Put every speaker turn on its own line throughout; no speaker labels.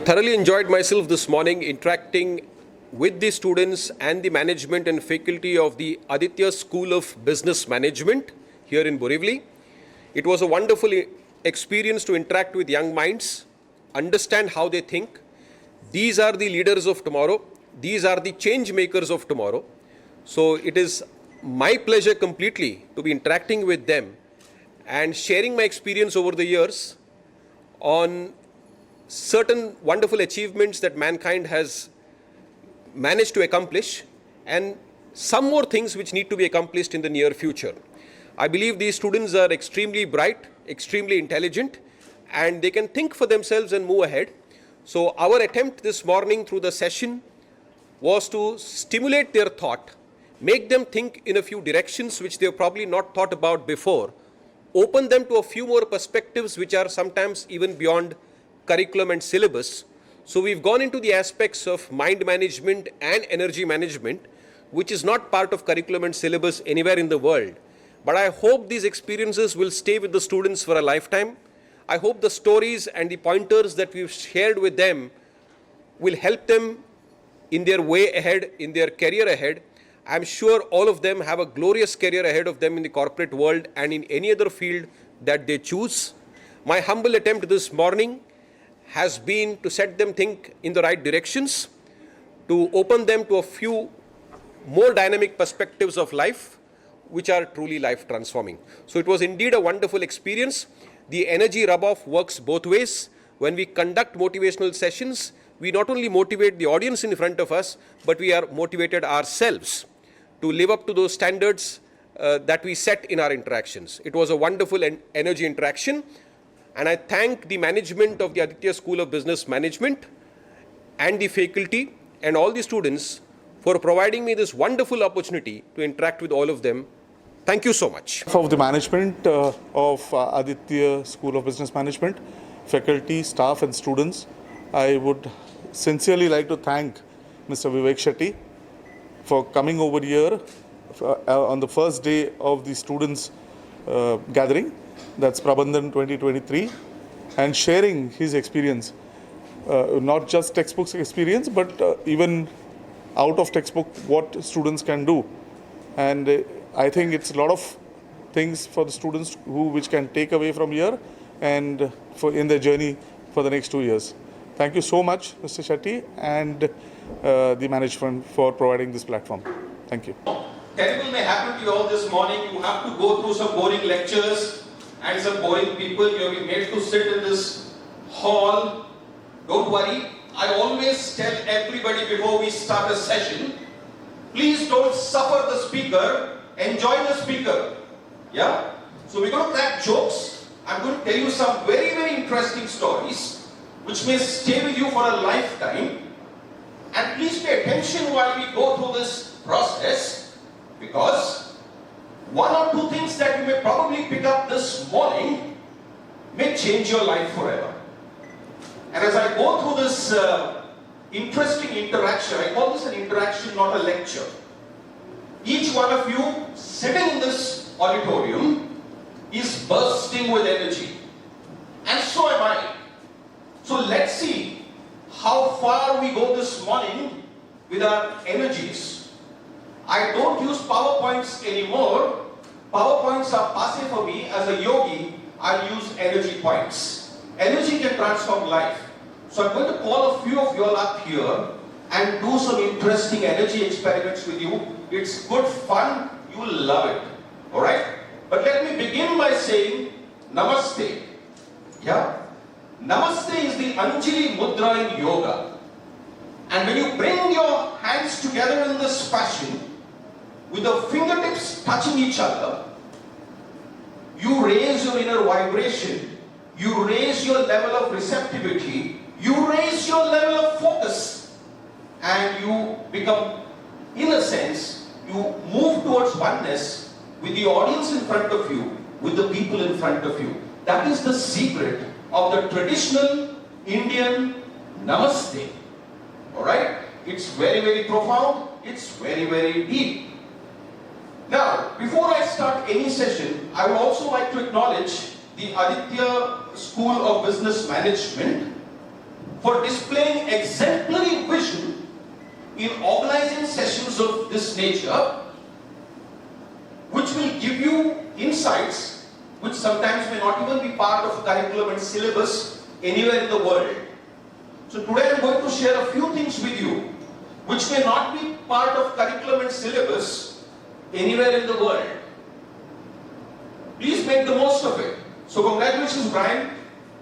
thoroughly enjoyed myself this morning interacting with the students and the management and faculty of the Aditya School of Business Management here in Borivali. It was a wonderful experience to interact with young minds, understand how they think. These are the leaders of tomorrow. These are the change makers of tomorrow. So it is my pleasure completely to be interacting with them and sharing my experience over the years on certain wonderful achievements that mankind has managed to accomplish and some more things which need to be accomplished in the near future. I believe these students are extremely bright, extremely intelligent, and they can think for themselves and move ahead. So our attempt this morning through the session was to stimulate their thought, make them think in a few directions which they have probably not thought about before, open them to a few more perspectives which are sometimes even beyond curriculum and syllabus. So we've gone into the aspects of mind management and energy management, which is not part of curriculum and syllabus anywhere in the world. But I hope these experiences will stay with the students for a lifetime. I hope the stories and the pointers that we've shared with them will help them in their way ahead, in their career ahead. I'm sure all of them have a glorious career ahead of them in the corporate world and in any other field that they choose. My humble attempt this morning has been to set them think in the right directions, to open them to a few more dynamic perspectives of life, which are truly life transforming. So it was indeed a wonderful experience. The energy rub-off works both ways. When we conduct motivational sessions, we not only motivate the audience in front of us, but we are motivated ourselves to live up to those standards that we set in our interactions. It was a wonderful energy interaction. And I thank the management of the Aditya School of Business Management and the faculty and all the students for providing me this wonderful opportunity to interact with all of them. Thank you so much.
Of the management of Aditya School of Business Management, faculty, staff and students, I would sincerely like to thank Mr. Vivek Shetty for coming over here on the first day of the students' gathering. That's Prabandhan 2023, and sharing his experience, not just textbooks experience, but even out of textbook, what students can do. And I think it's a lot of things for the students which can take away from here and in their journey for the next 2 years. Thank you so much, Mr. Shetty, and the management for providing this platform. Thank you.
Terrible may happen to you all this morning. You have to go through some boring lectures and some boring people. You have been made to sit in this hall. Don't worry. I always tell everybody before we start a session, please don't suffer the speaker, enjoy the speaker. Yeah? So we're going to crack jokes. I'm going to tell you some very, very interesting stories which may stay with you for a lifetime. And please pay attention while we go through this process, because one or two things that you may probably pick up this morning may change your life forever. And as I go through this interesting interaction, I call this an interaction, not a lecture. Each one of you sitting in this auditorium is bursting with energy. And so am I. So let's see how far we go this morning with our energies. I don't use PowerPoints anymore. PowerPoints are passé for me. As a yogi, I'll use energy points. Energy can transform life. So I'm going to call a few of you all up here and do some interesting energy experiments with you. It's good fun. You will love it. Alright? But let me begin by saying Namaste. Yeah? Namaste is the Anjali Mudra in yoga. And when you bring your hands together in this fashion, with the fingertips touching each other, you raise your inner vibration, you raise your level of receptivity, you raise your level of focus, and you become, in a sense, you move towards oneness with the audience in front of you, with the people in front of you. That is the secret of the traditional Indian Namaste. Alright? It's very, very profound. It's very, very deep. Now, before I start any session, I would also like to acknowledge the Aditya School of Business Management for displaying exemplary vision in organizing sessions of this nature, which will give you insights which sometimes may not even be part of curriculum and syllabus anywhere in the world. So today I am going to share a few things with you which may not be part of curriculum and syllabus anywhere in the world. Please make the most of it. So congratulations, Brian,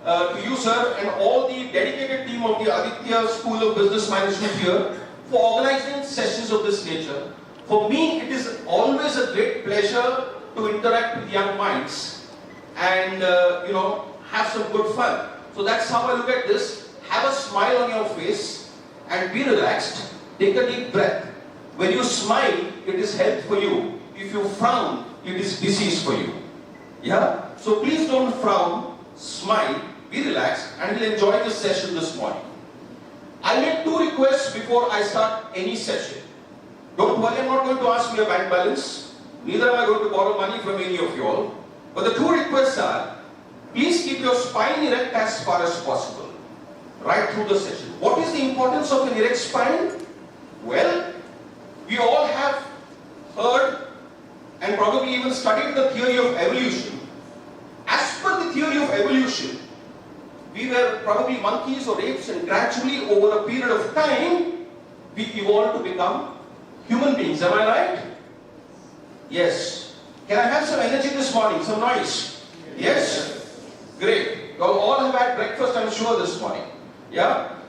to you, sir, and all the dedicated team of the Aditya School of Business Management here for organizing sessions of this nature. For me, it is always a great pleasure to interact with young minds and have some good fun. So that's how I look at this. Have a smile on your face and be relaxed. Take a deep breath. When you smile, it is health for you. If you frown, it is disease for you. Yeah? So please don't frown, smile, be relaxed, and we'll enjoy this session this morning. I'll make 2 requests before I start any session. Don't worry, I'm not going to ask for your bank balance. Neither am I going to borrow money from any of you all. But the 2 requests are, please keep your spine erect as far as possible, right through the session. What is the importance of an erect spine? Well, we all have heard and probably even studied the theory of evolution. As per the theory of evolution, we were probably monkeys or apes, and gradually over a period of time, we evolved to become human beings. Am I right? Yes. Can I have some energy this morning? Some noise? Yes? Great. You all have had breakfast, I'm sure, this morning. Yeah?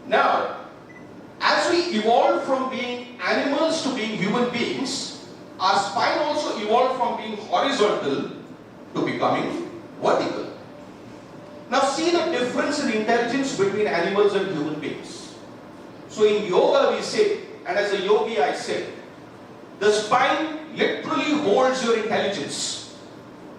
Now, as we evolved from being animals to being human beings, our spine also evolved from being horizontal to becoming vertical. Now see the difference in intelligence between animals and human beings. So in yoga we say, and as a yogi I say, the spine literally holds your intelligence.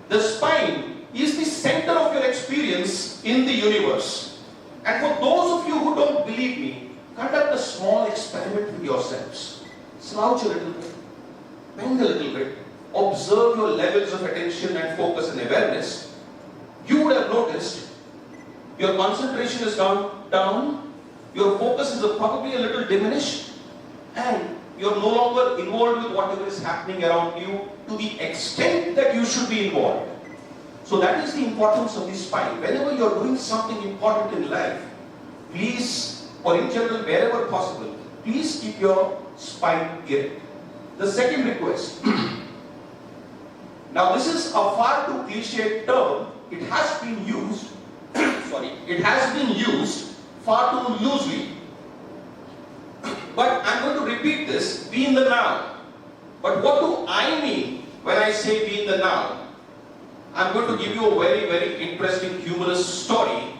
The spine is the center of your experience in the universe. And for those of you who don't believe me, conduct a small experiment with yourselves. Slouch a little bit, bend a little bit, observe your levels of attention and focus and awareness. You would have noticed your concentration is down, your focus is probably a little diminished, and you're no longer involved with whatever is happening around you to the extent that you should be involved. So that is the importance of the spine. Whenever you're doing something important in life, please, or in general, wherever possible, please keep your spine erect. The second request. Now this is a far too cliched term. It has been used, far too loosely. But I'm going to repeat this, be in the now. But what do I mean when I say be in the now? I'm going to give you a very, very interesting humorous story